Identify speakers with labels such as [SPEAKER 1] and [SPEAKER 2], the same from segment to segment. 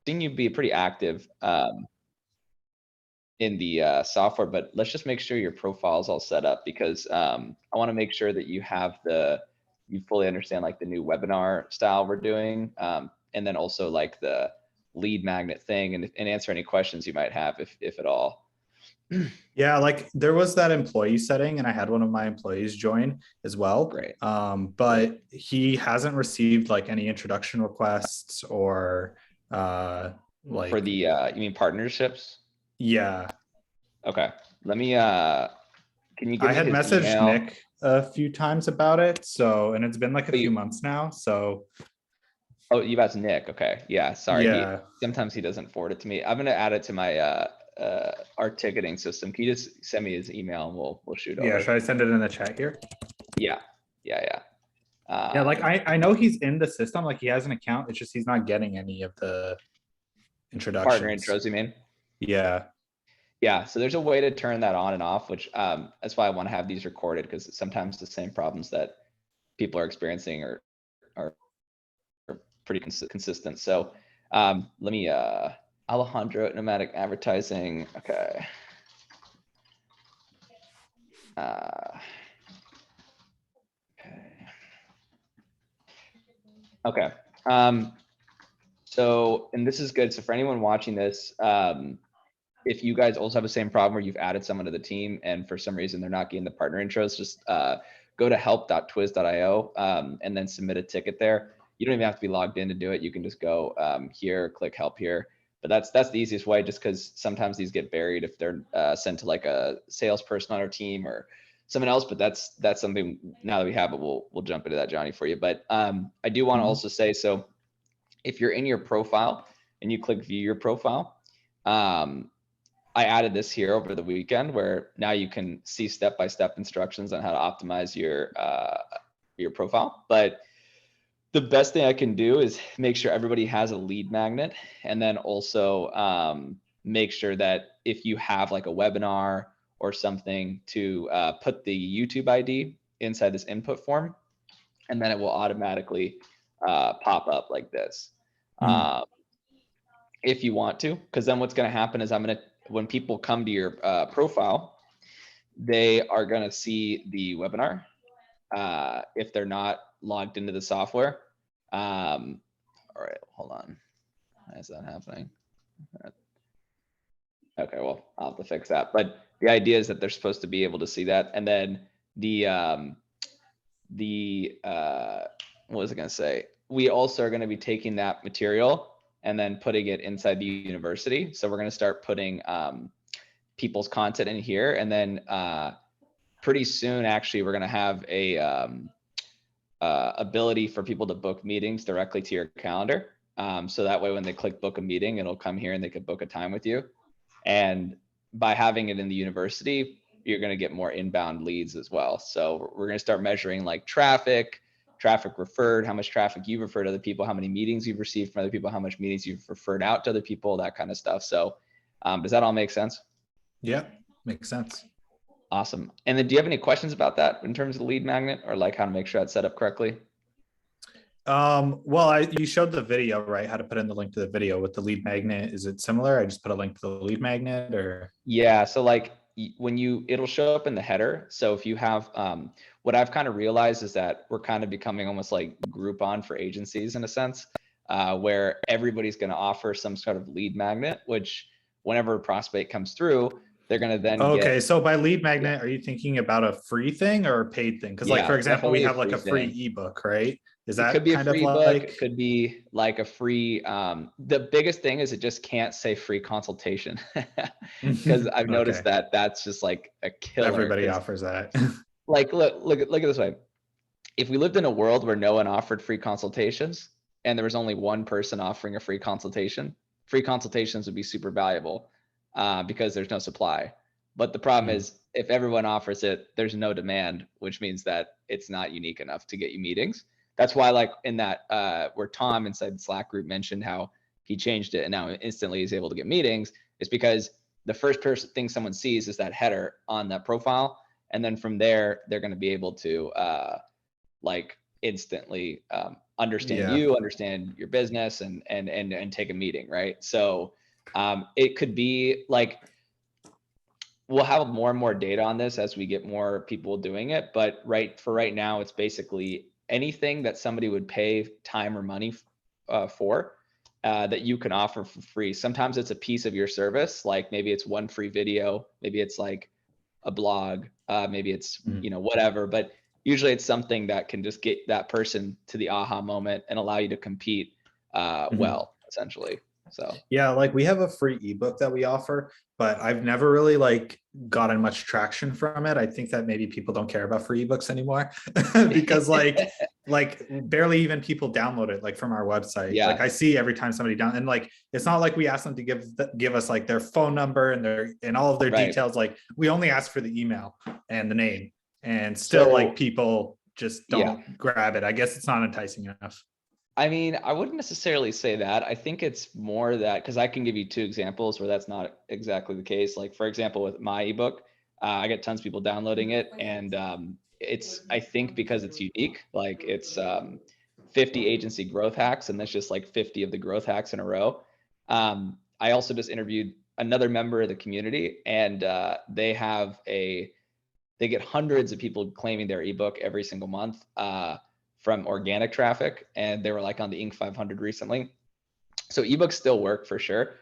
[SPEAKER 1] seen you be pretty active in the software, but let's just make sure your profile is all set up, because I want to make sure that you fully understand like the new webinar style we're doing, and then also like the lead magnet thing, and answer any questions you might have if at all.
[SPEAKER 2] Yeah, like there was that employee setting, and I had one of my employees join as well.
[SPEAKER 1] Great.
[SPEAKER 2] But he hasn't received like any introduction requests or like
[SPEAKER 1] For the you mean partnerships?
[SPEAKER 2] yeah.
[SPEAKER 1] Okay. Let me can you give
[SPEAKER 2] I
[SPEAKER 1] me
[SPEAKER 2] had
[SPEAKER 1] his
[SPEAKER 2] messaged
[SPEAKER 1] email?
[SPEAKER 2] Nick a few times about it, so and it's been like a
[SPEAKER 1] Oh,
[SPEAKER 2] few months now. So
[SPEAKER 1] oh, you asked Nick. Okay. Yeah, sorry.
[SPEAKER 2] yeah.
[SPEAKER 1] Sometimes he doesn't forward it to me. I'm gonna add it to my our ticketing system. Can you just send me his email and we'll shoot
[SPEAKER 2] Yeah,
[SPEAKER 1] over?
[SPEAKER 2] should I send it in the chat here?
[SPEAKER 1] Yeah. Yeah.
[SPEAKER 2] Yeah, like I know he's in the system, like he has an account. It's just he's not getting any of the
[SPEAKER 1] Partner
[SPEAKER 2] introductions.
[SPEAKER 1] intros, you mean?
[SPEAKER 2] Yeah.
[SPEAKER 1] Yeah, so there's a way to turn that on and off, which that's why I want to have these recorded, because sometimes the same problems that people are experiencing are pretty consistent. So let me Alejandro, nomadic advertising. Okay. Okay. So, and this is good. So for anyone watching this, if you guys also have the same problem where you've added someone to the team and for some reason they're not getting the partner intros, just go to help.twiz.io and then submit a ticket there. You don't even have to be logged in to do it. You can just go here, click help here. But that's the easiest way, just because sometimes these get buried if they're sent to like a salesperson on our team or someone else. But that's something, now that we have it, we'll jump into that, Johnny, for you. But I do want to also say, so if you're in your profile and you click view your profile, I added this here over the weekend, where now you can see step-by-step instructions on how to optimize your profile. But the best thing I can do is make sure everybody has a lead magnet, and then also make sure that if you have like a webinar or something, to put the YouTube ID inside this input form, and then it will automatically pop up like this. If you want to, because then what's going to happen is when people come to your profile, they are going to see the webinar if they're not logged into the software. All right, hold on. Why is that happening? Okay, well, I'll have to fix that. But the idea is that they're supposed to be able to see that. And then what was I going to say? We also are going to be taking that material and then putting it inside the university. So we're going to start putting people's content in here. And then pretty soon, actually, we're going to have a ability for people to book meetings directly to your calendar. So that way, when they click book a meeting, it'll come here and they could book a time with you. And by having it in the university, you're going to get more inbound leads as well. So we're going to start measuring like traffic referred, how much traffic you've referred to other people, how many meetings you've received from other people, how much meetings you've referred out to other people, that kind of stuff. So does that all make sense?
[SPEAKER 2] Yeah, makes sense.
[SPEAKER 1] Awesome. And then do you have any questions about that in terms of the lead magnet, or like how to make sure that's set up correctly?
[SPEAKER 2] Well, you showed the video, right? How to put in the link to the video with the lead magnet. Is it similar? I just put a link to the lead magnet, or?
[SPEAKER 1] Yeah. So like it'll show up in the header. So if you have, what I've kind of realized is that we're kind of becoming almost like Groupon for agencies in a sense, where everybody's going to offer some sort of lead magnet, which whenever a prospect comes through, they're going to then
[SPEAKER 2] okay, so by lead magnet, are you thinking about a free thing or a paid thing? Because like, for example, we have like a free ebook, right? Is
[SPEAKER 1] It could
[SPEAKER 2] that
[SPEAKER 1] be a
[SPEAKER 2] kind of
[SPEAKER 1] free book.
[SPEAKER 2] like?
[SPEAKER 1] It could be like a free, the biggest thing is it just can't say free consultation, because I've noticed
[SPEAKER 2] Okay.
[SPEAKER 1] that that's just like a killer.
[SPEAKER 2] Everybody offers that.
[SPEAKER 1] Like, look at this way. If we lived in a world where no one offered free consultations and there was only one person offering a free consultations would be super valuable because there's no supply. But the problem is, if everyone offers it, there's no demand, which means that it's not unique enough to get you meetings. That's why, like in that where Tom inside the Slack group mentioned how he changed it and now instantly is able to get meetings, is because the first thing someone sees is that header on that profile. And then from there, they're going to be able to like instantly understand you, understand your business, and take a meeting, right? So it could be like, we'll have more and more data on this as we get more people doing it, but right now, it's basically anything that somebody would pay time or money for that you can offer for free. Sometimes it's a piece of your service, like maybe it's one free video, maybe it's like a blog, maybe it's whatever, but usually it's something that can just get that person to the aha moment and allow you to compete well, essentially. So
[SPEAKER 2] yeah, like we have a free ebook that we offer, but I've never really like gotten much traction from it. I think that maybe people don't care about free ebooks anymore because like barely even people download it like from our website.
[SPEAKER 1] Yeah.
[SPEAKER 2] Like I see every time somebody and like it's not like we ask them to give us like their phone number and all of their details. Like we only ask for the email and the name, and still like people just don't grab it. I guess it's not enticing enough.
[SPEAKER 1] I mean, I wouldn't necessarily say that. I think it's more that, because I can give you 2 examples where that's not exactly the case. Like, for example, with my ebook, I get tons of people downloading it, and it's, I think, because it's unique. Like, it's 50 agency growth hacks, and that's just like 50 of the growth hacks in a row. I also just interviewed another member of the community, and they get hundreds of people claiming their ebook every single month. From organic traffic, and they were like on the Inc. 500 recently. So ebooks still work for sure,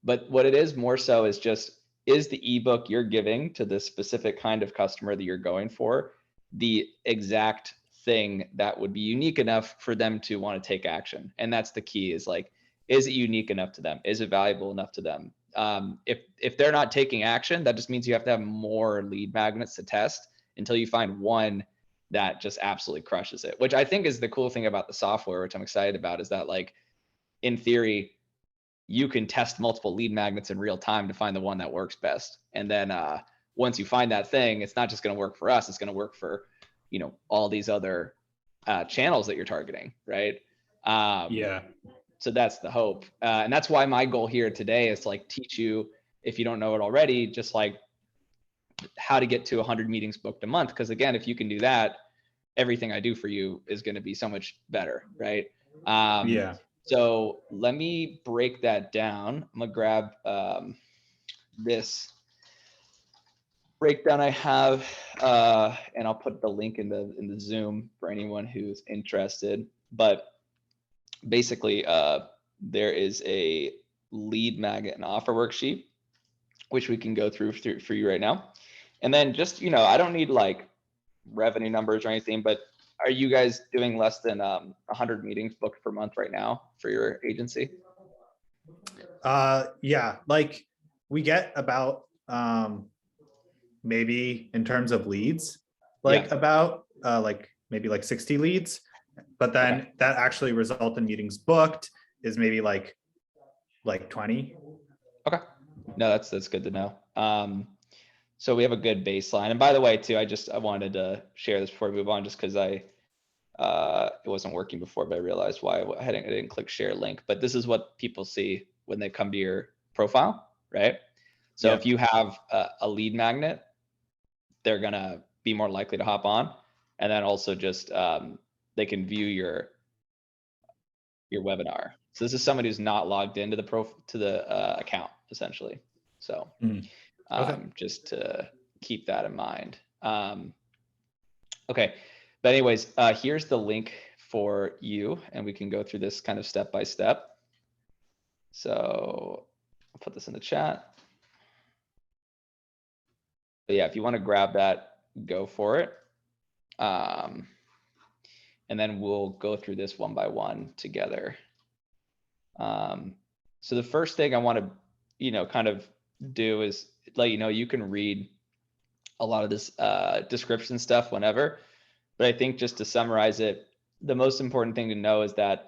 [SPEAKER 1] but what it is more so is just, is the ebook you're giving to the specific kind of customer that you're going for the exact thing that would be unique enough for them to want to take action? And that's the key, is like, is it unique enough to them? Is it valuable enough to them? If they're not taking action, that just means you have to have more lead magnets to test until you find one that just absolutely crushes it, which I think is the cool thing about the software, which I'm excited about, is that, like, in theory, you can test multiple lead magnets in real time to find the one that works best. And then once you find that thing, it's not just going to work for us, it's going to work for, all these other channels that you're targeting, right? So that's the hope. And that's why my goal here today is to, like, teach you, if you don't know it already, just like how to get to 100 meetings booked a month. Because again, if you can do that, everything I do for you is going to be so much better, right? So let me break that down. I'm gonna grab this breakdown I have, and I'll put the link in the Zoom for anyone who's interested. But basically, there is a lead magnet and offer worksheet, which we can go through for you right now. And then just, I don't need like revenue numbers or anything, but are you guys doing less than 100 meetings booked per month right now for your agency?
[SPEAKER 2] Yeah, like we get about maybe in terms of leads, like about like maybe like 60 leads, but then that actually result in meetings booked is maybe like 20.
[SPEAKER 1] Okay. No, that's good to know. So we have a good baseline. And by the way, too, I wanted to share this before we move on, just because it wasn't working before, but I realized why I didn't click share link. But this is what people see when they come to your profile, right? So if you have a lead magnet, they're gonna be more likely to hop on, and then also just they can view your webinar. So this is somebody who's not logged into the account, essentially. So just to keep that in mind. Okay, but anyways, here's the link for you, and we can go through this kind of step by step. So I'll put this in the chat. But yeah, if you want to grab that, go for it. And then we'll go through this one by one together. So the first thing I want to, kind of do is let you know you can read a lot of this description stuff whenever, but I think just to summarize it, the most important thing to know is that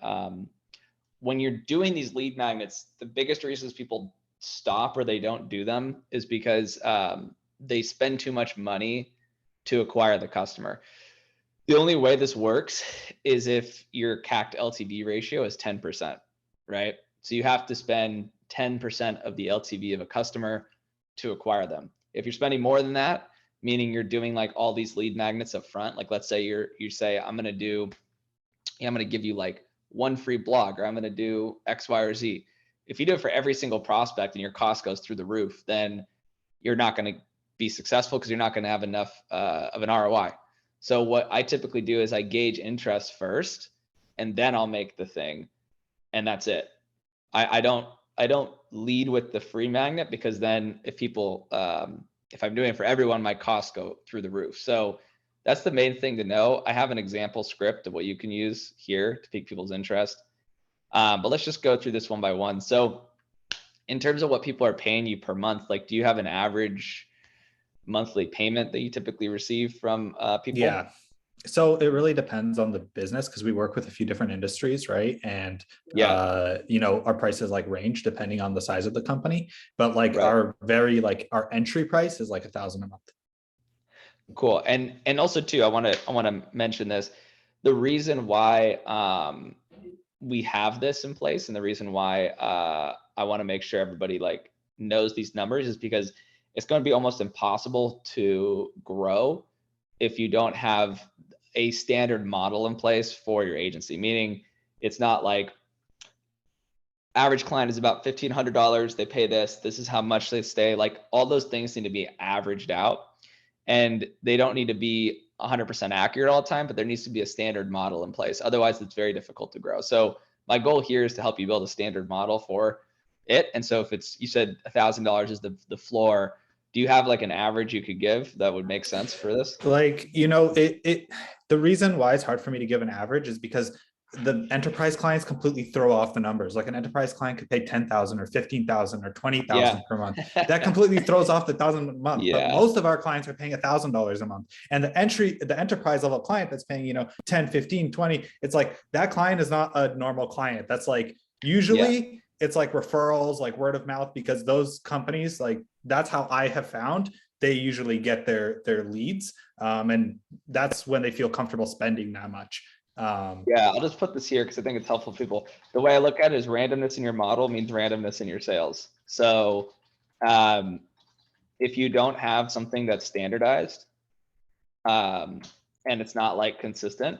[SPEAKER 1] when you're doing these lead magnets, the biggest reasons people stop or they don't do them is because they spend too much money to acquire the customer. The only way this works is if your CAC to LTV ratio is 10%, right? So you have to spend 10% of the LTV of a customer to acquire them. If you're spending more than that, meaning you're doing like all these lead magnets up front, like let's say you say, I'm going to do I'm going to give you like one free blog, or I'm going to do X, Y, or Z. If you do it for every single prospect and your cost goes through the roof, then you're not going to be successful because you're not going to have enough of an ROI. So what I typically do is I gauge interest first, and then I'll make the thing, and that's it. I don't lead with the free magnet, because then if people, if I'm doing it for everyone, my costs go through the roof. So that's the main thing to know. I have an example script of what you can use here to pique people's interest. But let's just go through this one by one. So in terms of what people are paying you per month, like, do you have an average monthly payment that you typically receive from people?
[SPEAKER 2] Yeah. So it really depends on the business, because we work with a few different industries, right? And
[SPEAKER 1] Yeah.
[SPEAKER 2] our prices like range depending on the size of the company. But like
[SPEAKER 1] Right.
[SPEAKER 2] our entry price is like $1,000 a month.
[SPEAKER 1] Cool. And also too, I want to mention this. The reason why we have this in place, and the reason why I want to make sure everybody like knows these numbers, is because it's going to be almost impossible to grow if you don't have a standard model in place for your agency. Meaning, it's not like average client is about $1,500. They pay this. This is how much they stay. Like, all those things need to be averaged out, and they don't need to be 100% accurate all the time, but there needs to be a standard model in place. Otherwise, it's very difficult to grow. So my goal here is to help you build a standard model for it. And so if it's, you said $1,000 is the floor, do you have like an average you could give that would make sense for this?
[SPEAKER 2] Like, the reason why it's hard for me to give an average is because the enterprise clients completely throw off the numbers. Like, an enterprise client could pay 10,000 or 15,000 or 20,000
[SPEAKER 1] Yeah.
[SPEAKER 2] per month. That completely throws off the 1,000 a month. But
[SPEAKER 1] Yeah.
[SPEAKER 2] most of our clients are paying $1,000 a month. And the enterprise level client that's paying, 10, 15, 20, it's like that client is not a normal client. That's like, usually it's like referrals, like word of mouth, because those companies, like, that's how I have found they usually get their leads. And that's when they feel comfortable spending that much.
[SPEAKER 1] Yeah, I'll just put this here because I think it's helpful for people. The way I look at it is randomness in your model means randomness in your sales. So if you don't have something that's standardized, and it's not like consistent,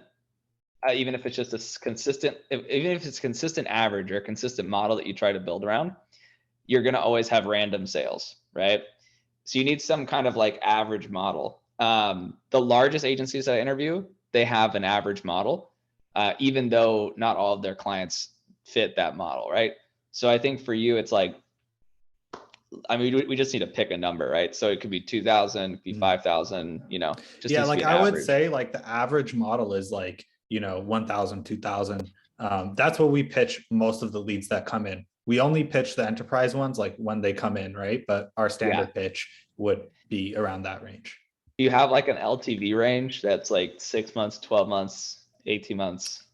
[SPEAKER 1] even if it's just a consistent, even if it's consistent average or a consistent model that you try to build around, you're going to always have random sales, right? So you need some kind of like average model. The largest agencies that I interview, they have an average model, even though not all of their clients fit that model, right? So I think for you, it's like, I mean, we just need to pick a number, right? So it could be 2,000, it could be 5,000, just
[SPEAKER 2] Yeah,
[SPEAKER 1] needs to
[SPEAKER 2] like
[SPEAKER 1] be an
[SPEAKER 2] I would
[SPEAKER 1] average.
[SPEAKER 2] say like the average model is like, 1,000, 2,000. That's what we pitch most of the leads that come in. We only pitch the enterprise ones like when they come in, right? But our
[SPEAKER 1] Yeah.
[SPEAKER 2] standard pitch would be around that range.
[SPEAKER 1] Do you have like an LTV range that's like 6 months, 12 months, 18 months?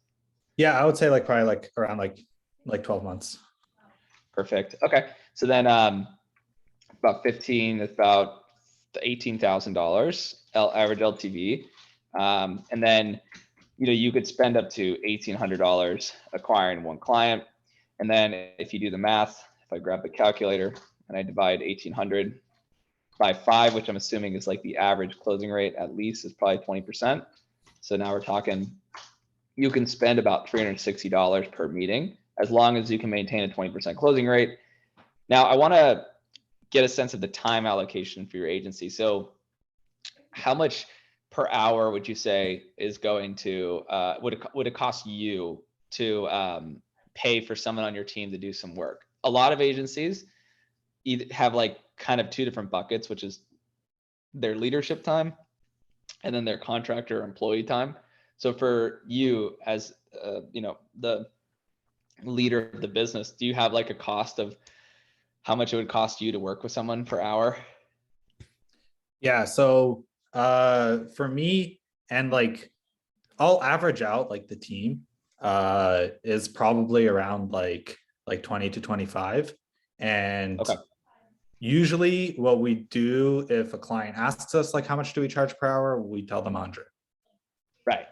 [SPEAKER 2] Yeah, I would say like probably like around like 12 months.
[SPEAKER 1] Perfect. Okay. So then about 15 is about $18,000 average LTV. And then, you could spend up to $1,800 acquiring one client. And then if you do the math, if I grab the calculator and I divide 1,800 by 5, which I'm assuming is like the average closing rate, at least is probably 20%. So now we're talking, you can spend about $360 per meeting, as long as you can maintain a 20% closing rate. Now, I want to get a sense of the time allocation for your agency. So how much per hour would you say is going to, would it cost you to pay for someone on your team to do some work? A lot of agencies either have like kind of two different buckets, which is their leadership time and then their contractor employee time. So for you as, the leader of the business, do you have like a cost of how much it would cost you to work with someone per hour?
[SPEAKER 2] Yeah. So for me, and like I'll average out like the team is probably around like 20 to 25. And
[SPEAKER 1] Okay.
[SPEAKER 2] usually what we do, if a client asks us like how much do we charge per hour, we tell them 100.
[SPEAKER 1] Right.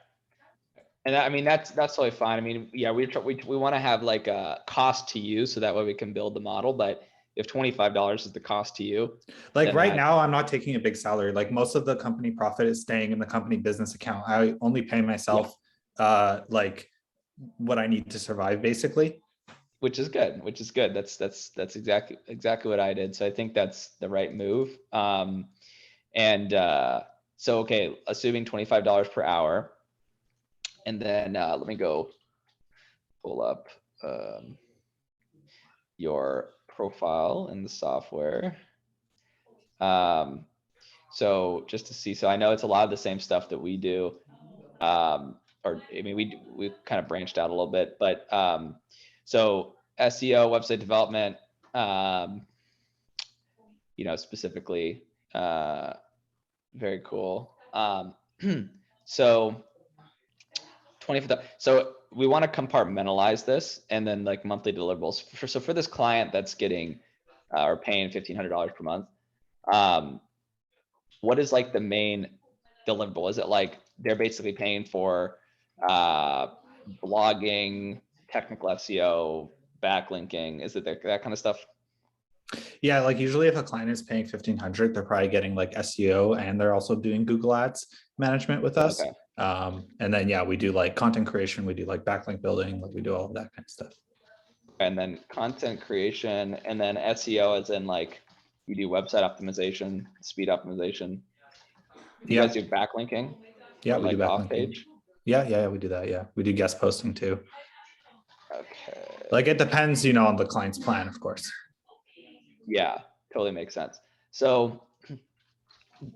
[SPEAKER 1] And I mean, that's totally fine. I mean, yeah, we want to have like a cost to you, so that way we can build the model. But if $25 is the cost to you,
[SPEAKER 2] Like
[SPEAKER 1] then
[SPEAKER 2] right now, I'm not taking a big salary. Like most of the company profit is staying in the company business account. I only pay
[SPEAKER 1] yeah,
[SPEAKER 2] myself like what I need to survive, basically.
[SPEAKER 1] Which is good. That's exactly what I did. So I think that's the right move. So, okay, assuming $25 per hour. And then let me go pull up your profile in the software. So just to see, so I know it's a lot of the same stuff that we do. Or I mean, we kind of branched out a little bit, but so SEO, website development, specifically, very cool. So 24. So we want to compartmentalize this and then like monthly deliverables. So for this client that's getting or paying $1,500 per month, what is like the main deliverable? Is it like they're basically paying for blogging, technical SEO, backlinking? Is it that kind of stuff?
[SPEAKER 2] Yeah, like usually if a client is paying 1,500, they're probably getting like SEO and they're also doing Google Ads management with us.
[SPEAKER 1] Okay.
[SPEAKER 2] And then yeah, we do like content creation, we do like backlink building, like we do all of that kind of stuff.
[SPEAKER 1] And then content creation, and then SEO as in like you do website optimization, speed optimization. Do you guys do backlinking?
[SPEAKER 2] Yeah,
[SPEAKER 1] or
[SPEAKER 2] we
[SPEAKER 1] like
[SPEAKER 2] do
[SPEAKER 1] off
[SPEAKER 2] backlinking.
[SPEAKER 1] page?
[SPEAKER 2] Yeah, we do that. Yeah, we do guest posting too.
[SPEAKER 1] Okay.
[SPEAKER 2] Like it depends, on the client's plan, of course.
[SPEAKER 1] Yeah, totally makes sense. So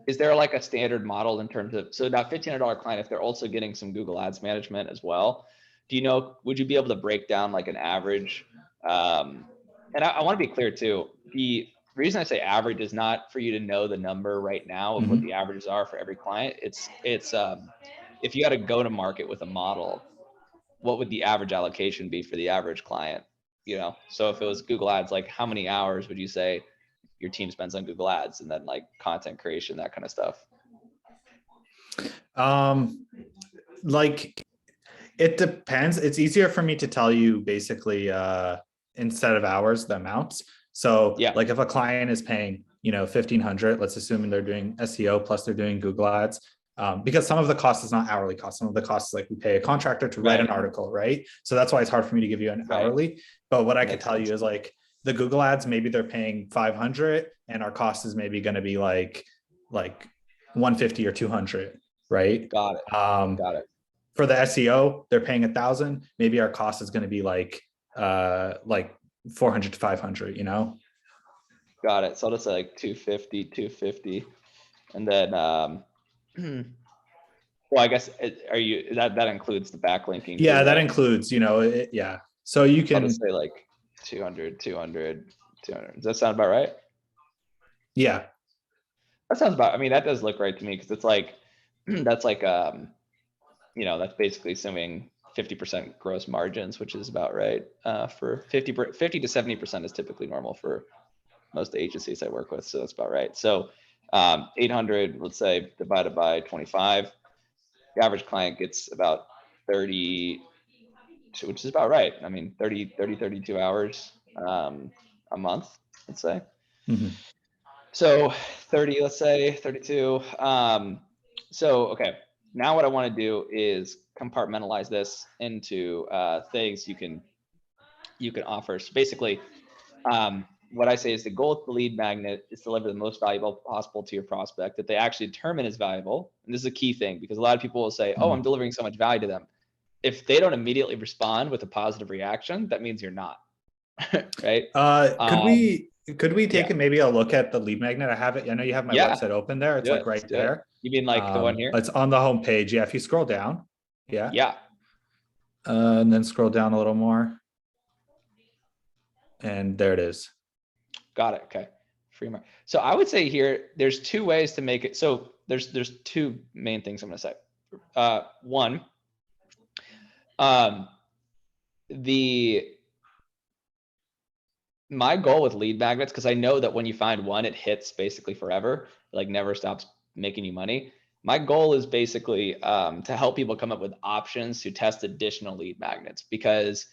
[SPEAKER 1] is there like a standard model in terms of, so that $1,500 client, if they're also getting some Google Ads management as well, would you be able to break down like an average? And I want to be clear too, the reason I say average is not for you to know the number right now of what the averages are for every client. It's if you got to go to market with a model, what would the average allocation be for the average client? So if it was Google Ads, like how many hours would you say your team spends on Google Ads, and then like content creation, that kind of stuff?
[SPEAKER 2] Like it depends. It's easier for me to tell you basically instead of hours, the amounts. So
[SPEAKER 1] Yeah.
[SPEAKER 2] like if a client is paying, 1,500, let's assume they're doing SEO plus they're doing Google Ads. Because some of the cost is not hourly cost. Some of the cost is like we pay a contractor to write an article, right? So that's why it's hard for me to give you an hourly. But what I could tell you is like the Google Ads, maybe they're paying 500 and our cost is maybe going to be like 150 or 200, right?
[SPEAKER 1] Got it.
[SPEAKER 2] For the SEO, they're paying 1,000. Maybe our cost is going to be like 400 to 500,
[SPEAKER 1] Got it. So I'll just say like 250, and then well, I guess that includes the backlinking?
[SPEAKER 2] Yeah,
[SPEAKER 1] too,
[SPEAKER 2] that
[SPEAKER 1] right?
[SPEAKER 2] includes, yeah. So you can
[SPEAKER 1] I'll just say like 200. Does that sound about right?
[SPEAKER 2] Yeah.
[SPEAKER 1] That sounds about, I mean, that does look right to me, because it's like, that's like, that's basically assuming 50% gross margins, which is about right. For 50 to 70% is typically normal for most agencies I work with. So that's about right. So 800, let's say, divided by 25, the average client gets about 30, which is about right. I mean, 32 hours a month, let's say. So 30, let's say 32. So, okay. Now what I want to do is compartmentalize this into things you can offer. So basically, what I say is the goal of the lead magnet is to deliver the most valuable possible to your prospect that they actually determine is valuable. And this is a key thing, because a lot of people will say, oh, I'm delivering so much value to them. If they don't immediately respond with a positive reaction, that means you're not. Right?
[SPEAKER 2] Could we take maybe a look at the lead magnet? I have it. I know you have my website open there. It's like right there.
[SPEAKER 1] You mean like the one here?
[SPEAKER 2] It's on the home page. Yeah. If you scroll down. Yeah.
[SPEAKER 1] Yeah.
[SPEAKER 2] And then scroll down a little more. And there it is.
[SPEAKER 1] Got it. Okay. Free market. So I would say here, there's two ways to make it. So there's two main things I'm going to say. One, my goal with lead magnets, because I know that when you find one, it hits basically forever, like never stops making you money. My goal is basically to help people come up with options to test additional lead magnets, because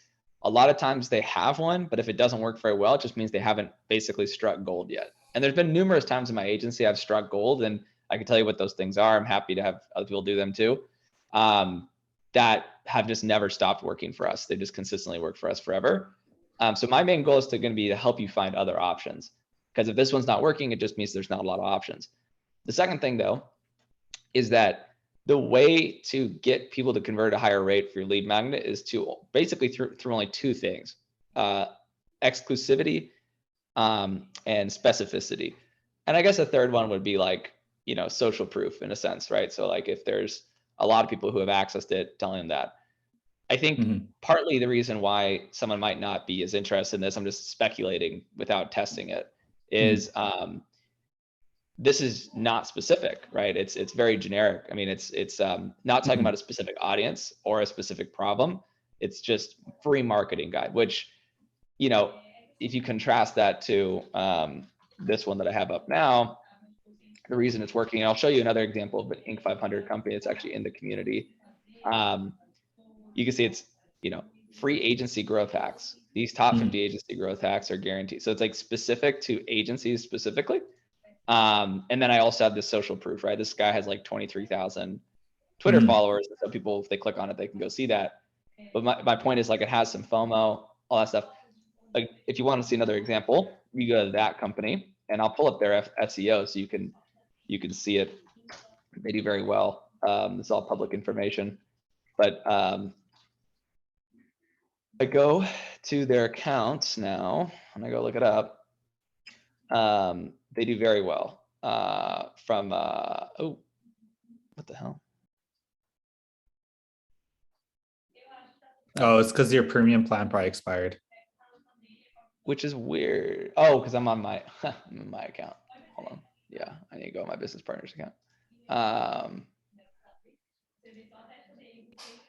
[SPEAKER 1] a lot of times they have one, but if it doesn't work very well, it just means they haven't basically struck gold yet. And there's been numerous times in my agency I've struck gold, and I can tell you what those things are. I'm happy to have other people do them too. that have just never stopped working for us. They just consistently work for us forever. So my main goal is going to be to help you find other options, because if this one's not working, it just means there's not a lot of options. The second thing though, is that the way to get people to convert at a higher rate for your lead magnet is to basically through only two things, exclusivity and specificity. And I guess a third one would be like, you know, social proof in a sense, right? So like if there's a lot of people who have accessed it, telling them that. I think partly the reason why someone might not be as interested in this, I'm just speculating without testing it, is this is not specific, right? It's very generic. I mean, it's not talking about a specific audience or a specific problem. It's just free marketing guide, which, you know, if you contrast that to this one that I have up now, the reason it's working, and I'll show you another example of an Inc. 500 company that's actually in the community. You can see it's, you know, free agency growth hacks. These top 50 agency growth hacks are guaranteed. So it's like specific to agencies specifically. And then I also have this social proof, right? This guy has like 23,000 Twitter followers. So people, if they click on it, they can go see that. But my point is, like, it has some FOMO, all that stuff. Like, if you want to see another example, you go to that company and I'll pull up their SEO so you can see it. They do very well. It's all public information, but I go to their accounts now and I go look it up. They do very well from, oh, what the hell?
[SPEAKER 2] Oh, it's because your premium plan probably expired.
[SPEAKER 1] Which is weird. Oh, because I'm on my I'm in my account. Hold on. Yeah, I need to go on my business partner's account. Oh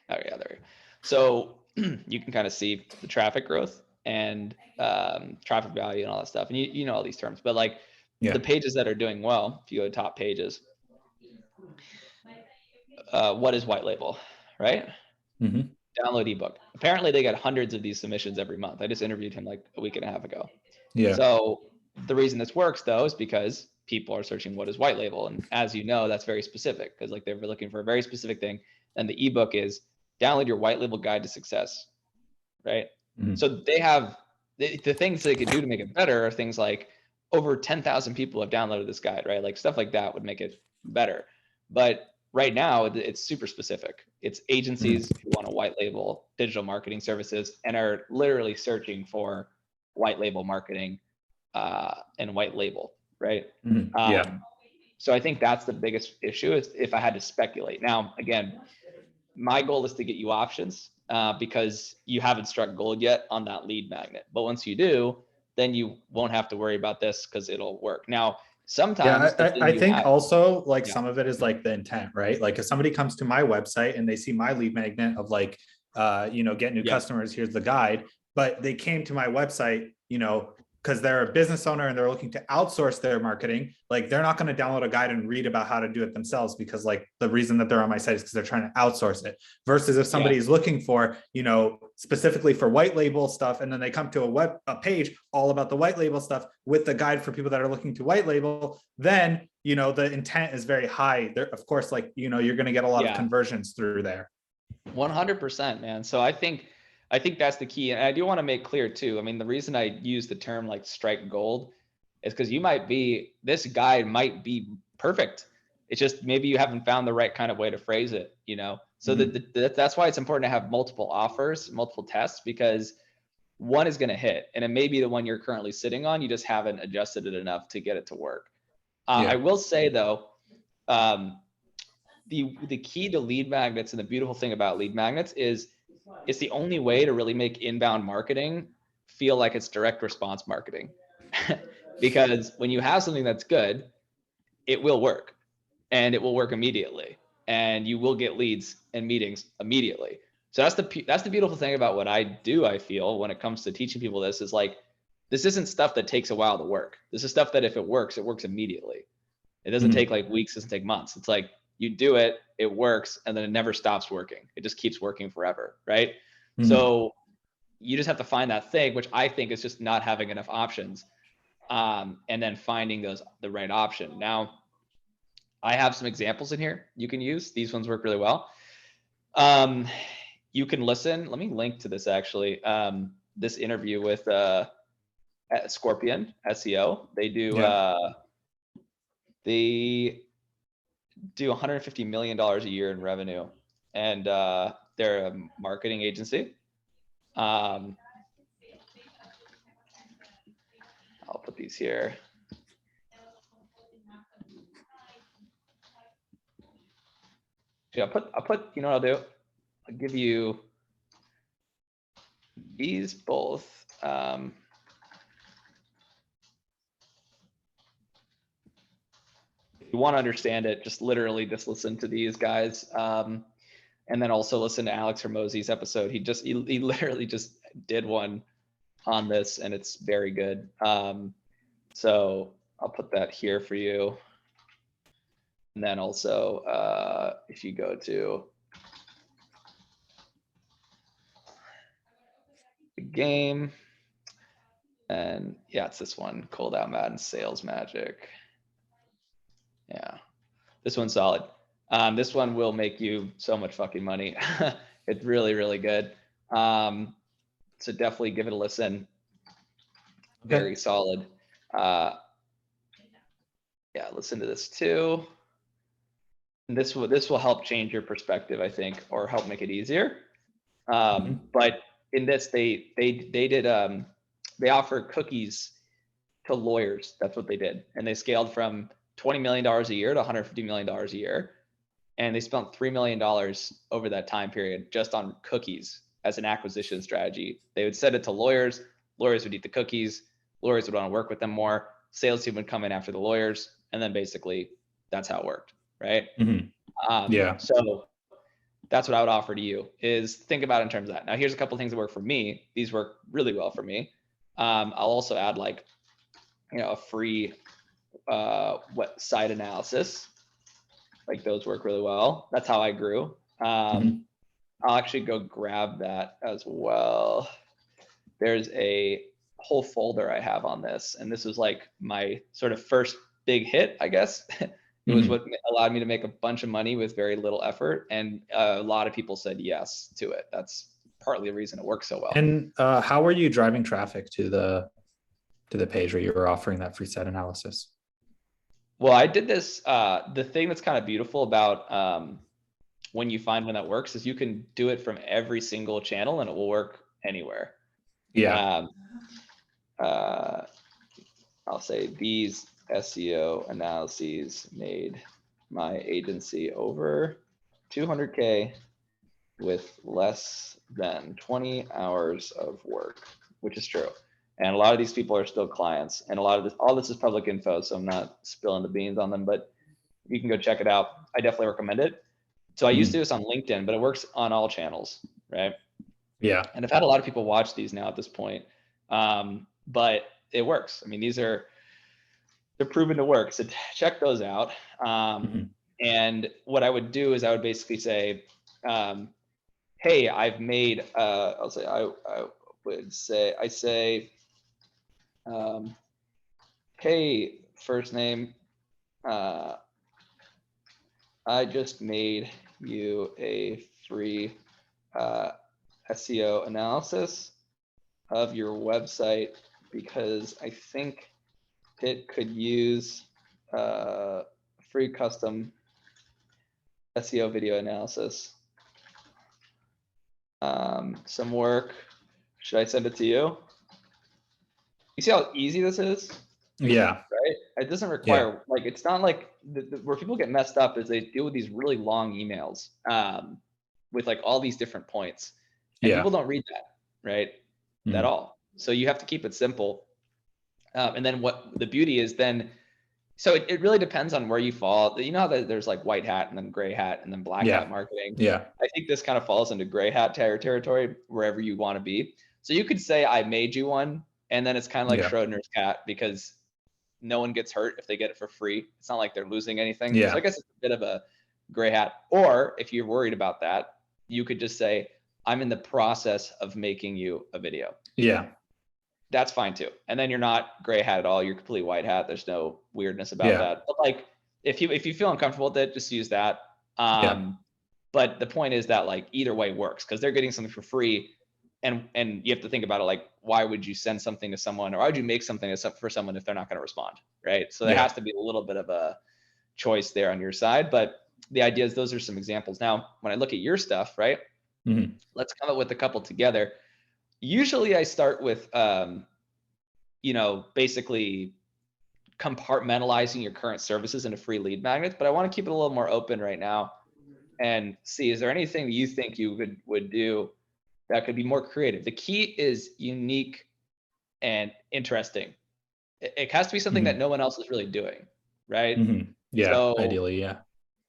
[SPEAKER 1] yeah, there. So you can kind of see the traffic growth and traffic value and all that stuff, and you know all these terms. But like the pages that are doing well, if you go to top pages, what is white label, right? Download ebook. Apparently they get hundreds of these submissions every month. I just interviewed him like a week and a half ago. So the reason this works though is because people are searching what is white label, and as you know, that's very specific, because like they're looking for a very specific thing. And the ebook is download your white label guide to success, right? So they have the things they could do to make it better are things like over 10,000 people have downloaded this guide, right? Like stuff like that would make it better. But right now it's super specific. It's agencies who want to white label digital marketing services and are literally searching for white label marketing and white label, right? So I think that's the biggest issue, is if I had to speculate. Now, again, my goal is to get you options because you haven't struck gold yet on that lead magnet. But once you do, then you won't have to worry about this because it'll work. Now, sometimes
[SPEAKER 2] I think also like some of it is like the intent, right? Like if somebody comes to my website and they see my lead magnet of like, you know, get new customers, here's the guide, but they came to my website, you know, because they're a business owner and they're looking to outsource their marketing, like they're not going to download a guide and read about how to do it themselves, because like the reason that they're on my site is because they're trying to outsource it. Versus if somebody is looking for, you know, specifically for white label stuff, and then they come to a page all about the white label stuff with the guide for people that are looking to white label, then, you know, the intent is very high there. Of course, like, you know, you're going to get a lot of conversions through there.
[SPEAKER 1] 100%, man. So I think that's the key. And I do want to make clear too, I mean, the reason I use the term like strike gold is because this guide might be perfect. It's just maybe you haven't found the right kind of way to phrase it, you know? So that's why it's important to have multiple offers, multiple tests, because one is going to hit, and it may be the one you're currently sitting on. You just haven't adjusted it enough to get it to work. I will say though, the key to lead magnets, and the beautiful thing about lead magnets is it's the only way to really make inbound marketing feel like it's direct response marketing. Because when you have something that's good, it will work, and it will work immediately, and you will get leads and meetings immediately. So that's the beautiful thing about what I do. I feel when it comes to teaching people this is like, this isn't stuff that takes a while to work. This is stuff that if it works immediately. It doesn't take like weeks, it doesn't take months. It's like you do it, it works, and then it never stops working. It just keeps working forever, right? So you just have to find that thing, which I think is just not having enough options, and then finding the right option. Now, I have some examples in here you can use. These ones work really well. You can listen. Let me link to this actually. This interview with Scorpion SEO. They do $150 million a year in revenue, and they're a marketing agency. I'll put these here. Yeah, I'll put, you know what I'll do? I'll give you these both. If you want to understand it, just literally just listen to these guys. And then also listen to Alex Hermosi's episode. He literally just did one on this, and it's very good. So I'll put that here for you. And then also, if you go to the game, and yeah, it's this one, Cold Out Madden Sales Magic. Yeah, this one's solid. This one will make you so much fucking money. It's really, really good. So definitely give it a listen. Okay. Very solid. Yeah, listen to this too. And this will help change your perspective, I think, or help make it easier. But in this, they offer cookies to lawyers. That's what they did, and they scaled from $20 million a year to $150 million a year. And they spent $3 million over that time period just on cookies as an acquisition strategy. They would send it to lawyers. Lawyers would eat the cookies. Lawyers would want to work with them more. Sales team would come in after the lawyers. And then basically that's how it worked, right?
[SPEAKER 2] Yeah.
[SPEAKER 1] So that's what I would offer to you is think about it in terms of that. Now, here's a couple of things that work for me. These work really well for me. I'll also add like, a free site analysis. Like those work really well. That's how I grew. I'll actually go grab that as well. There's a whole folder I have on this, and this was like my sort of first big hit, I guess. It was what allowed me to make a bunch of money with very little effort, and a lot of people said yes to it. That's partly the reason it works so well.
[SPEAKER 2] And how are you driving traffic to the page where you were offering that free site analysis?
[SPEAKER 1] Well, I did this. The thing that's kind of beautiful about when you find one that works is you can do it from every single channel and it will work anywhere.
[SPEAKER 2] Yeah.
[SPEAKER 1] I'll say these SEO analyses made my agency over 200K with less than 20 hours of work, which is true. And a lot of these people are still clients, and all this is public info, so I'm not spilling the beans on them, but you can go check it out. I definitely recommend it. So I used to do this on LinkedIn, but it works on all channels, right?
[SPEAKER 2] Yeah.
[SPEAKER 1] And I've had a lot of people watch these now at this point, but it works. I mean, they're proven to work. So check those out. And what I would do is I would basically say, hey, I've made, hey, first name, I just made you a free SEO analysis of your website because I think it could use free custom SEO video analysis. Some work. Should I send it to you? You see how easy this is?
[SPEAKER 2] Yeah.
[SPEAKER 1] Right? It doesn't require, like, it's not like where people get messed up is they deal with these really long emails with like all these different points. And people don't read that, right? At all. So you have to keep it simple. And then what the beauty is then, so it really depends on where you fall. You know how there's like white hat and then gray hat and then black hat marketing.
[SPEAKER 2] Yeah.
[SPEAKER 1] I think this kind of falls into gray hat territory wherever you want to be. So you could say I made you one, and then it's kind of like Schrodinger's cat because no one gets hurt if they get it for free. It's not like they're losing anything. So I guess it's a bit of a gray hat. Or if you're worried about that, you could just say, I'm in the process of making you a video.
[SPEAKER 2] Yeah.
[SPEAKER 1] That's fine too. And then you're not gray hat at all. You're completely white hat. There's no weirdness about that. But like, if you feel uncomfortable with it, just use that. But the point is that like either way works because they're getting something for free. And you have to think about it like, why would you send something to someone or why would you make something for someone if they're not going to respond, right? So there has to be a little bit of a choice there on your side. But the idea is those are some examples. Now, when I look at your stuff, right, let's come up with a couple together. Usually I start with, basically compartmentalizing your current services into free lead magnets, but I want to keep it a little more open right now and see, is there anything that you think you would do that could be more creative? The key is unique and interesting. It has to be something that no one else is really doing, right?
[SPEAKER 2] Yeah,
[SPEAKER 1] so
[SPEAKER 2] ideally, yeah.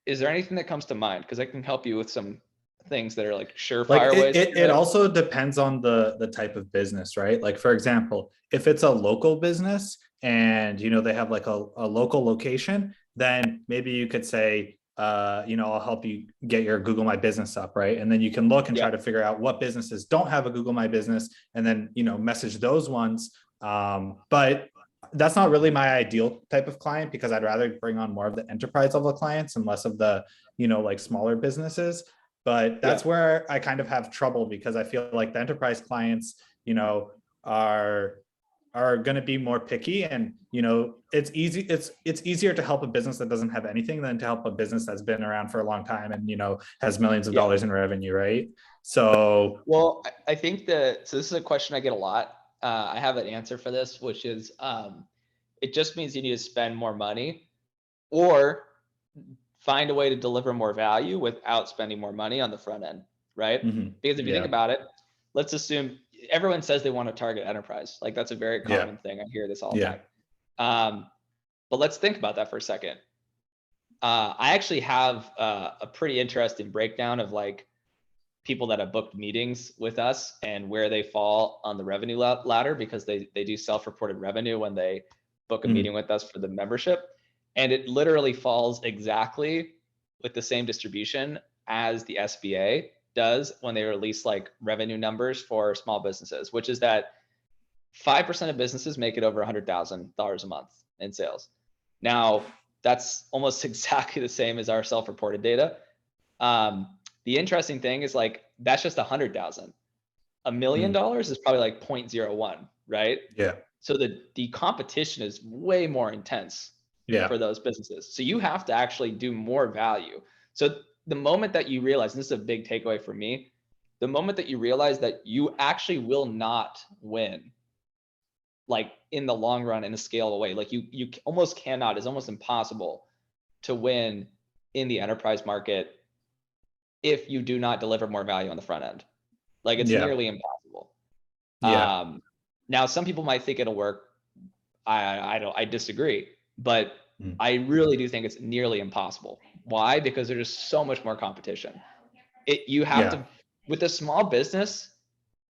[SPEAKER 1] Is there anything that comes to mind? Because I can help you with some things that are like surefire
[SPEAKER 2] Like
[SPEAKER 1] ways.
[SPEAKER 2] it also depends on the type of business, right? Like for example, if it's a local business and they have like a local location, then maybe you could say, I'll help you get your Google My Business up, right? And then you can look and try to figure out what businesses don't have a Google My Business, and then message those ones. But that's not really my ideal type of client because I'd rather bring on more of the enterprise level clients and less of the like smaller businesses. But that's where I kind of have trouble because I feel like the enterprise clients, are going to be more picky, and it's easier to help a business that doesn't have anything than to help a business that's been around for a long time and has millions of dollars in revenue, right? So,
[SPEAKER 1] well, I think so this is a question I get a lot. I have an answer for this, which is it just means you need to spend more money or find a way to deliver more value without spending more money on the front end, right? Because if you think about it, let's assume everyone says they want to target enterprise. Like that's a very common thing. I hear this all the time. But let's think about that for a second. I actually have a pretty interesting breakdown of like people that have booked meetings with us and where they fall on the revenue ladder because they do self-reported revenue when they book a meeting with us for the membership. And it literally falls exactly with the same distribution as the SBA does when they release like revenue numbers for small businesses, which is that 5% of businesses make it over $100,000 a month in sales. Now, that's almost exactly the same as our self-reported data. The interesting thing is like, that's just 100,000. $1 million is probably like 0.01, right?
[SPEAKER 2] Yeah.
[SPEAKER 1] So the competition is way more intense for those businesses. So you have to actually do more value. So the moment that you realize, and this is a big takeaway for me, the moment that you realize that you actually will not win, like in the long run in a scalable way, like you almost cannot, it's almost impossible to win in the enterprise market if you do not deliver more value on the front end. Like it's nearly impossible. Now some people might think it'll work. I disagree, but I really do think it's nearly impossible. Why? Because there's just so much more competition. You have to, with a small business,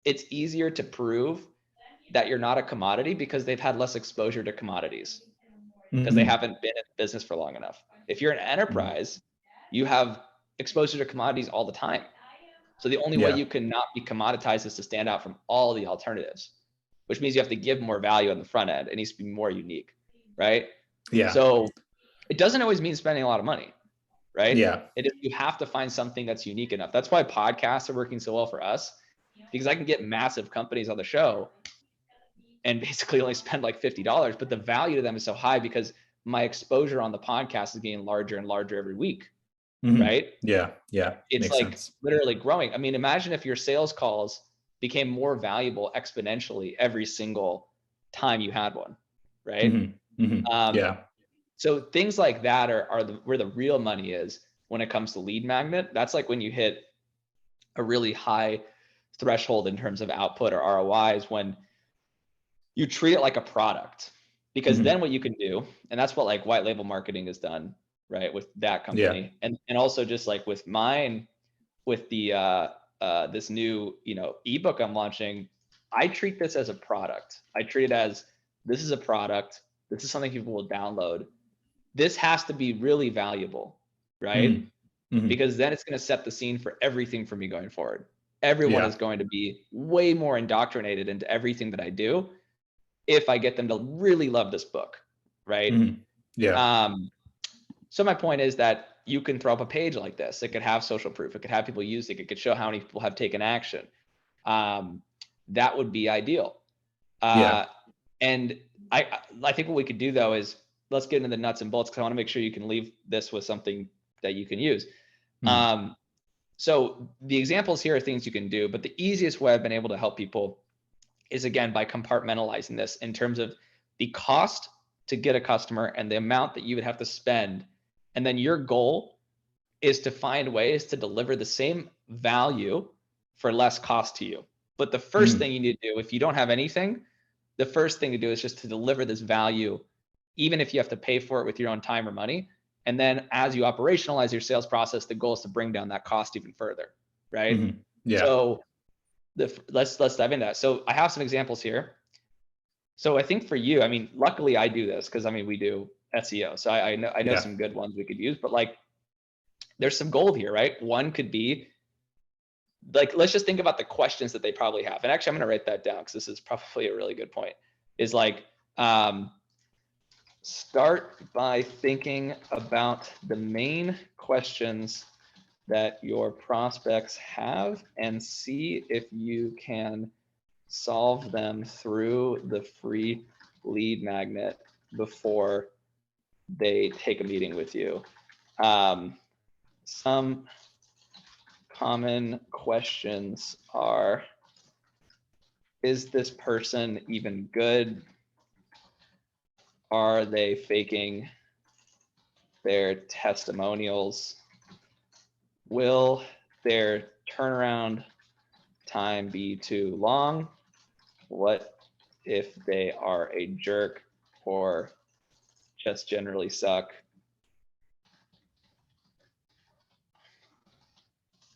[SPEAKER 1] it's easier to prove that you're not a commodity because they've had less exposure to commodities because they haven't been in business for long enough. If you're an enterprise, you have exposure to commodities all the time. So the only way you can not be commoditized is to stand out from all the alternatives, which means you have to give more value on the front end. It needs to be more unique, right? So it doesn't always mean spending a lot of money, right? You have to find something that's unique enough. That's why podcasts are working so well for us, because I can get massive companies on the show and basically only spend like $50, but the value to them is so high because my exposure on the podcast is getting larger and larger every week, right? It's like literally growing. I mean, imagine if your sales calls became more valuable exponentially every single time you had one, right? So things like that are where the real money is when it comes to lead magnet. That's like when you hit a really high threshold in terms of output or ROIs, when you treat it like a product, because then what you can do, and that's what like white label marketing has done, right? With that company. And also just like with mine, with the, this new, ebook I'm launching, I treat this as a product. I treat it as, this is a product. This is something people will download. This has to be really valuable, right? Because then it's going to set the scene for everything for me going forward. Everyone is going to be way more indoctrinated into everything that I do if I get them to really love this book, right? So my point is that you can throw up a page like this. It could have social proof. It could have people use it. It could show how many people have taken action. That would be ideal. And I think what we could do though is let's get into the nuts and bolts, because I want to make sure you can leave this with something that you can use. So the examples here are things you can do, but the easiest way I've been able to help people is, again, by compartmentalizing this in terms of the cost to get a customer and the amount that you would have to spend. And then your goal is to find ways to deliver the same value for less cost to you. But the first thing you need to do, if you don't have anything, the first thing to do is just to deliver this value, even if you have to pay for it with your own time or money. And then as you operationalize your sales process, the goal is to bring down that cost even further, right? So let's dive into that. So I have some examples here. So I think for you, I mean, luckily I do this because, I mean, we do SEO. So I know some good ones we could use, but like there's some gold here, right? One could be like, let's just think about the questions that they probably have. And actually I'm going to write that down because this is probably a really good point, is like, start by thinking about the main questions that your prospects have and see if you can solve them through the free lead magnet before they take a meeting with you. Some common questions are, is this person even good? Are they faking their testimonials? Will their turnaround time be too long? What if they are a jerk or just generally suck?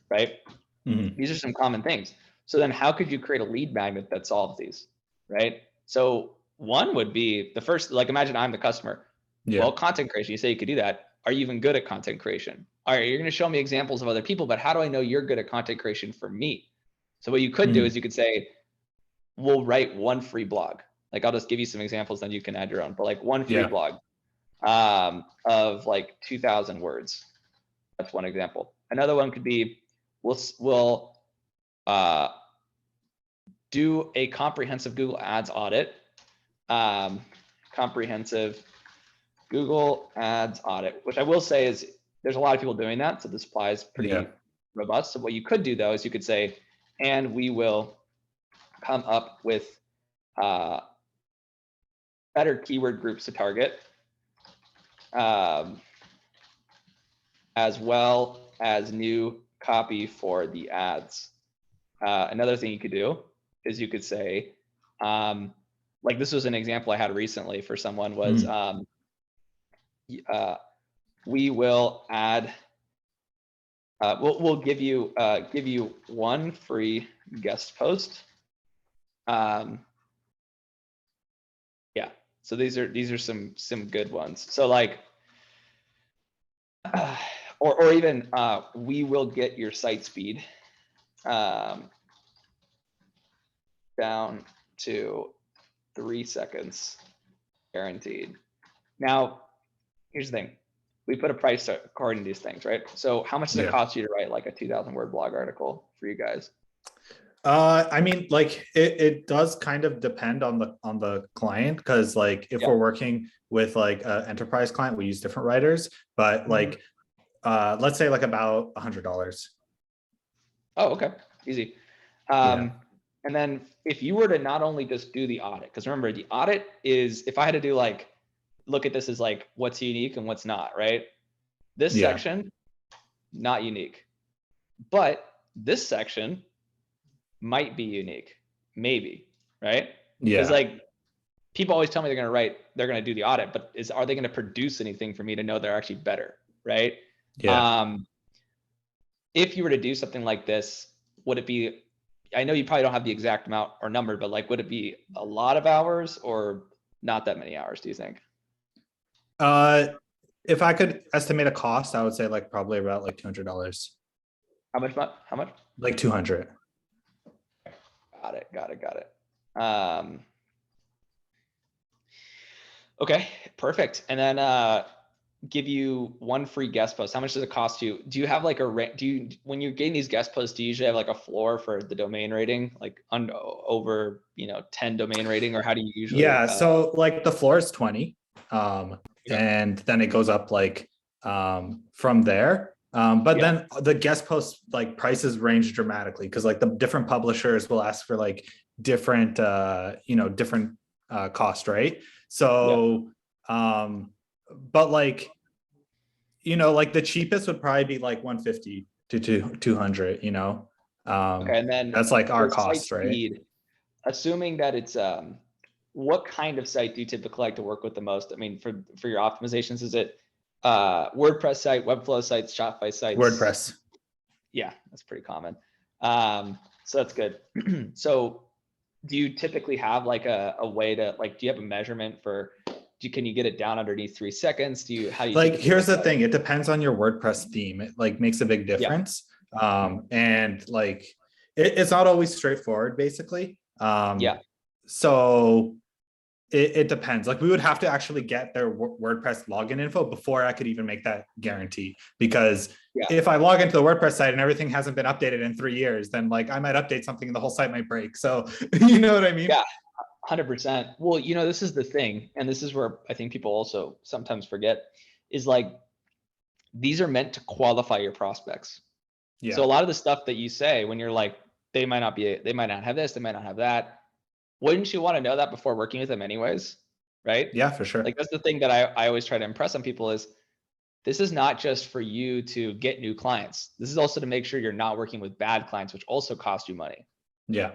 [SPEAKER 1] Right? These are some common things. So then how could you create a lead magnet that solves these, right? So one would be the first, like imagine I'm the customer. Well, content creation, you say you could do that. Are you even good at content creation? All right, you're going to show me examples of other people, but how do I know you're good at content creation for me? So what you could do is you could say, we'll write one free blog. Like I'll just give you some examples, then you can add your own, but like one free blog of like 2,000 words. That's one example. Another one could be, we'll do a comprehensive Google Ads audit. Comprehensive Google Ads audit, which I will say is there's a lot of people doing that. So the supply is pretty robust. So what you could do though, is you could say, and we will come up with better keyword groups to target, as well as new copy for the ads. Another thing you could do is you could say, like this was an example I had recently for someone was, we will add, we'll give you one free guest post. Yeah, so these are some good ones. So like, or even we will get your site speed down to 3 seconds guaranteed. Now, here's the thing. We put a price according to these things, right? So how much does it cost you to write like a 2,000 word blog article for you guys?
[SPEAKER 2] I mean, like it does kind of depend on the client, because like if we're working with like an enterprise client, we use different writers, but like let's say like about $100.
[SPEAKER 1] Oh, okay, easy. And then if you were to not only just do the audit, because remember the audit is, if I had to do like, look at this as like what's unique and what's not, right? This section, not unique, but this section might be unique, maybe, right? Because like people always tell me they're going to do the audit, but are they going to produce anything for me to know they're actually better, right? If you were to do something like this, would it be, I know you probably don't have the exact amount or number, but like, would it be a lot of hours or not that many hours, do you think?
[SPEAKER 2] If I could estimate a cost, I would say like probably about like $200.
[SPEAKER 1] How much?
[SPEAKER 2] Like 200.
[SPEAKER 1] Got it. Okay, perfect. And then give you one free guest post, how much does it cost you? Do you have like when you're getting these guest posts, do you usually have like a floor for the domain rating, like over, 10 domain rating, or how do you usually?
[SPEAKER 2] Yeah. So like the floor is 20.
[SPEAKER 1] Okay.
[SPEAKER 2] And then it goes up like from there. But then the guest post like prices range dramatically because like the different publishers will ask for like different different cost, right? So but like like the cheapest would probably be like 150 to 200,
[SPEAKER 1] Okay, and then
[SPEAKER 2] that's like our
[SPEAKER 1] for site
[SPEAKER 2] cost, right?
[SPEAKER 1] speed, assuming that it's what kind of site do you typically like to work with the most? I mean, for your optimizations, is it WordPress site, Webflow sites, Shopify sites?
[SPEAKER 2] WordPress.
[SPEAKER 1] Yeah, that's pretty common. So that's good. So do you typically have like a way to like, do you have a measurement for, can you get it down underneath 3 seconds? How do you
[SPEAKER 2] like, here's the thing, it depends on your WordPress theme. It like makes a big difference. And like, it's not always straightforward, basically. So it depends. Like we would have to actually get their WordPress login info before I could even make that guarantee. Because if I log into the WordPress site and everything hasn't been updated in 3 years, then like I might update something and the whole site might break. So you know what I mean?
[SPEAKER 1] Yeah, 100%. Well, this is the thing, and this is where I think people also sometimes forget, is like these are meant to qualify your prospects. So a lot of the stuff that you say when you're like, they might not have this, they might not have that. Wouldn't you want to know that before working with them anyways? Right?
[SPEAKER 2] Yeah, for sure.
[SPEAKER 1] Like that's the thing that I always try to impress on people is this is not just for you to get new clients. This is also to make sure you're not working with bad clients, which also cost you money.
[SPEAKER 2] Yeah.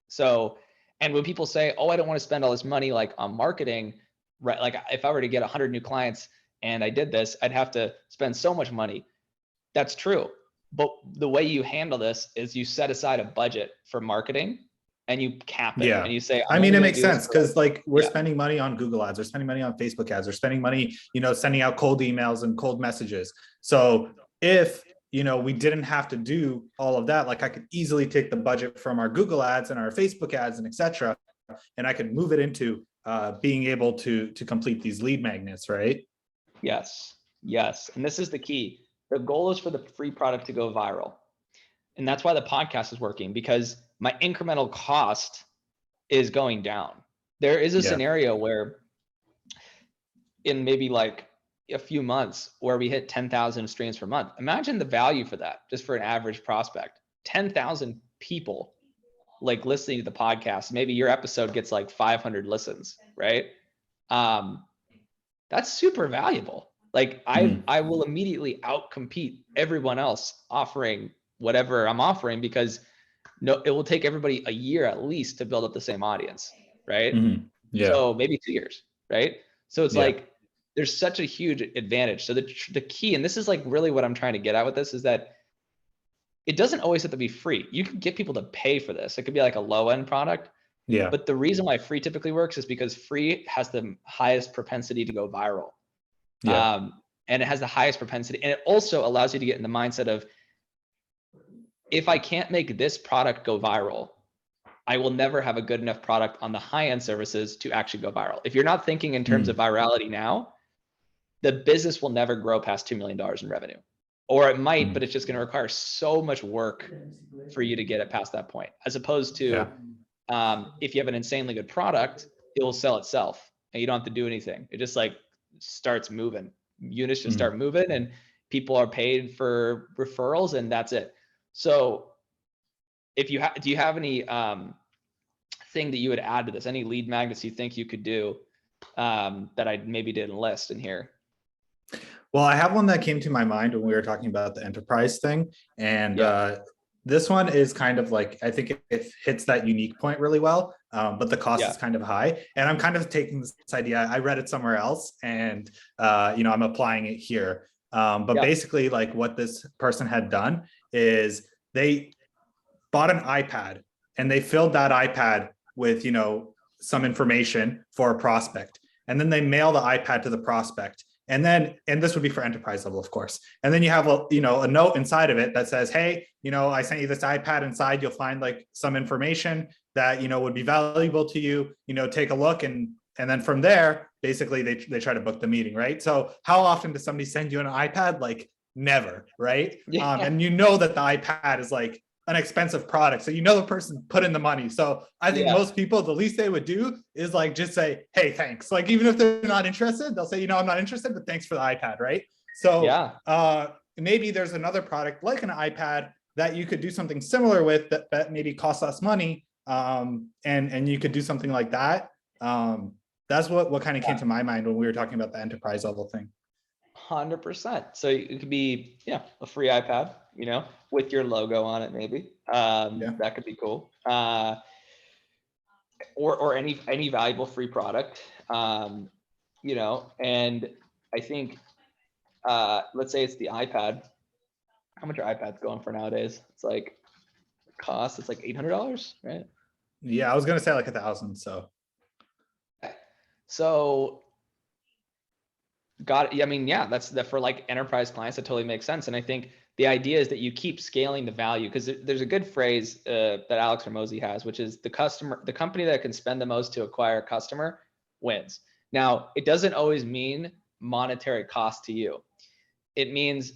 [SPEAKER 1] So, and when people say, oh, I don't want to spend all this money like on marketing, right? Like if I were to get 100 new clients and I did this, I'd have to spend so much money. That's true. But the way you handle this is you set aside a budget for marketing and you cap it. And you say,
[SPEAKER 2] I mean, it makes sense because like we're spending money on Google ads, we're spending money on Facebook ads, we're spending money, sending out cold emails and cold messages. So if, we didn't have to do all of that, like I could easily take the budget from our Google ads and our Facebook ads and etc. and I could move it into being able to complete these lead magnets, right?
[SPEAKER 1] Yes. And this is the key. The goal is for the free product to go viral. And that's why the podcast is working, because my incremental cost is going down. There is a scenario where in maybe like a few months where we hit 10,000 streams per month. Imagine the value for that just for an average prospect. 10,000 people like listening to the podcast. Maybe your episode gets like 500 listens, right? That's super valuable. Like I will immediately outcompete everyone else offering whatever I'm offering, because it will take everybody a year at least to build up the same audience, right? So maybe 2 years, right? So it's like there's such a huge advantage. So the key, and this is like really what I'm trying to get at with this, is that it doesn't always have to be free. You can get people to pay for this. It could be like a low end product. But the reason why free typically works is because free has the highest propensity to go viral. And it has the highest propensity. And it also allows you to get in the mindset of, if I can't make this product go viral, I will never have a good enough product on the high-end services to actually go viral. If you're not thinking in terms of virality now, the business will never grow past $2 million in revenue. Or it might, but it's just going to require so much work for you to get it past that point. As opposed to if you have an insanely good product, it will sell itself and you don't have to do anything. It just like starts moving. Units just start moving and people are paid for referrals and that's it. So if you do you have any thing that you would add to this? Any lead magnets you think you could do that I maybe didn't list in here?
[SPEAKER 2] Well, I have one that came to my mind when we were talking about the enterprise thing. And this one is kind of like, I think it hits that unique point really well, but the cost is kind of high. And I'm kind of taking this idea, I read it somewhere else and, I'm applying it here. But basically like what this person had done is they bought an iPad and they filled that iPad with, some information for a prospect. And then they mail the iPad to the prospect. And this would be for enterprise level, of course. And then you have a note inside of it that says, hey, I sent you this iPad. Inside, you'll find like some information that, would be valuable to you, take a look and, And then from there, basically they try to book the meeting, right? So how often does somebody send you an iPad? Like never, right?
[SPEAKER 1] Yeah.
[SPEAKER 2] And you know that the iPad is like an expensive product. So you know the person put in the money. So I think most people, the least they would do is like just say, hey, thanks. Like even if they're not interested, they'll say, you know, I'm not interested, but thanks for the iPad, right? So maybe there's another product like an iPad that you could do something similar with that maybe costs less money. And you could do something like that. That's what kind of came to my mind when we were talking about the enterprise level thing.
[SPEAKER 1] 100%. So it could be, a free iPad, with your logo on it, maybe. That could be cool. Or any valuable free product, and I think, let's say it's the iPad. How much are iPads going for nowadays? It's like it's like $800, right?
[SPEAKER 2] Yeah, I was gonna say like 1,000.
[SPEAKER 1] So that's for like enterprise clients, that totally makes sense. And I think the idea is that you keep scaling the value, because there's a good phrase that Alex Hormozi has, which is the company that can spend the most to acquire a customer wins. Now, it doesn't always mean monetary cost to you. It means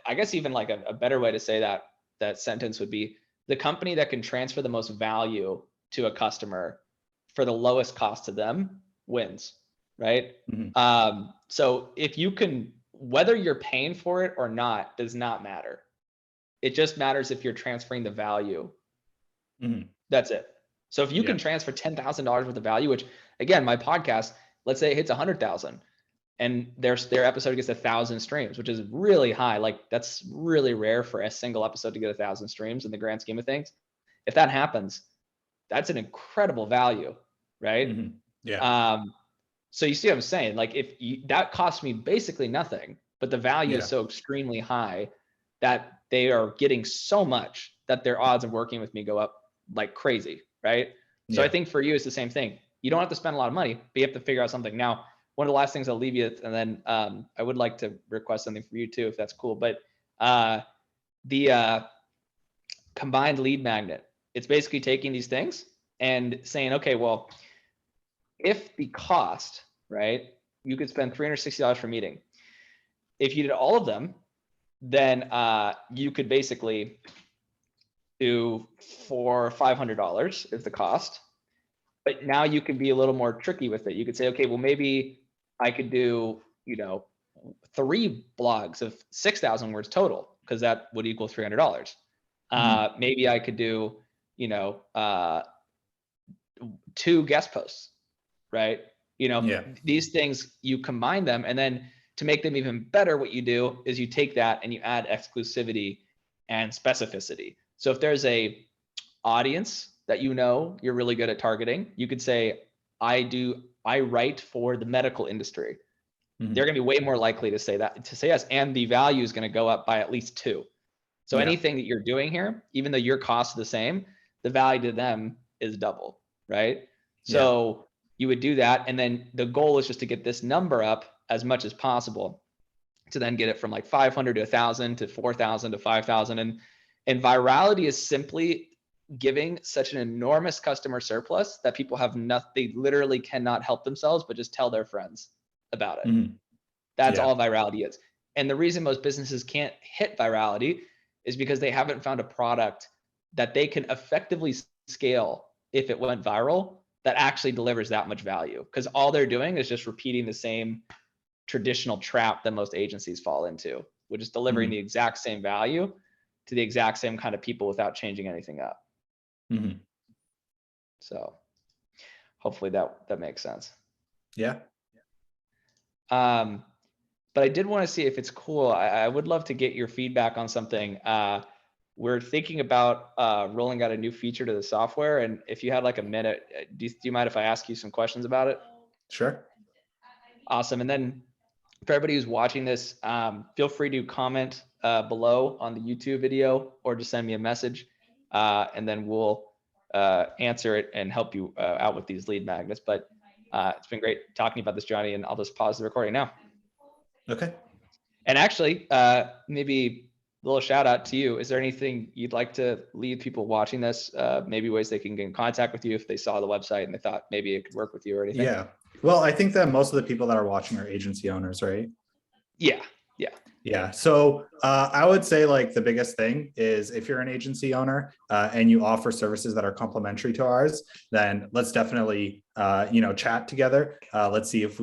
[SPEAKER 1] I guess even like a better way to say that sentence would be, the company that can transfer the most value to a customer for the lowest cost to them wins, right?
[SPEAKER 2] Mm-hmm.
[SPEAKER 1] So if you can, whether you're paying for it or not does not matter. It just matters if you're transferring the value.
[SPEAKER 2] Mm-hmm.
[SPEAKER 1] That's it. So if you can transfer $10,000 worth of value, which again, my podcast, let's say it hits 100,000 and their episode gets 1,000 streams, which is really high. Like that's really rare for a single episode to get 1,000 streams in the grand scheme of things. If that happens, that's an incredible value, right?
[SPEAKER 2] Mm-hmm. Yeah.
[SPEAKER 1] So you see what I'm saying? Like that cost me basically nothing, but the value is so extremely high that they are getting so much that their odds of working with me go up like crazy, right? So I think for you, it's the same thing. You don't have to spend a lot of money, but you have to figure out something. Now, one of the last things I'll leave you with, and then I would like to request something for you too, if that's cool. But the combined lead magnet, it's basically taking these things and saying, okay, well, if the cost, right, you could spend $360 for a meeting. If you did all of them, then you could basically do for $500 is the cost. But now you could be a little more tricky with it. You could say, okay, well, maybe I could do, 3 blogs of 6,000 words total, because that would equal $300. Maybe I could do, 2 guest posts, right? These things, you combine them, and then to make them even better, what you do is you take that and you add exclusivity and specificity. So if there's a audience that you're really good at targeting, you could say, I write for the medical industry. They're going to be way more likely to say yes, and the value is going to go up by at least 2. So anything that you're doing here, even though your costs are the same, the value to them is double, right? So you would do that, and then the goal is just to get this number up as much as possible, to then get it from like 500 to 1,000 to 4,000 to 5,000. And virality is simply giving such an enormous customer surplus that people have nothing, they literally cannot help themselves but just tell their friends about it. That's all virality is. And the reason most businesses can't hit virality is because they haven't found a product that they can effectively scale if it went viral that actually delivers that much value, because all they're doing is just repeating the same traditional trap that most agencies fall into, which is delivering the exact same value to the exact same kind of people without changing anything up. So hopefully that makes sense. But I did want to see if it's cool. I would love to get your feedback on something. We're thinking about rolling out a new feature to the software, and if you had like a minute, do you mind if I ask you some questions about it?
[SPEAKER 2] Sure.
[SPEAKER 1] Awesome. And then for everybody who's watching this, feel free to comment below on the YouTube video, or just send me a message, and then we'll answer it and help you out with these lead magnets. But it's been great talking about this, Johnny, and I'll just pause the recording now.
[SPEAKER 2] Okay.
[SPEAKER 1] And actually, maybe little shout out to you. Is there anything you'd like to leave people watching this? Maybe ways they can get in contact with you if they saw the website and they thought maybe it could work with you or anything?
[SPEAKER 2] Yeah. Well, I think that most of the people that are watching are agency owners, right?
[SPEAKER 1] Yeah.
[SPEAKER 2] Yeah. So I would say like the biggest thing is if you're an agency owner and you offer services that are complementary to ours, then let's definitely, chat together. Let's see if,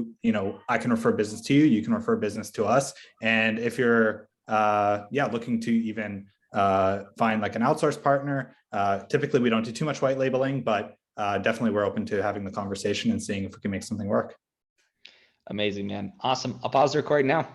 [SPEAKER 2] I can refer business to you, you can refer business to us. And if you're, looking to even find like an outsourced partner, typically we don't do too much white labeling, but definitely we're open to having the conversation and seeing if we can make something work.
[SPEAKER 1] Amazing, man. Awesome. I'll pause the recording now.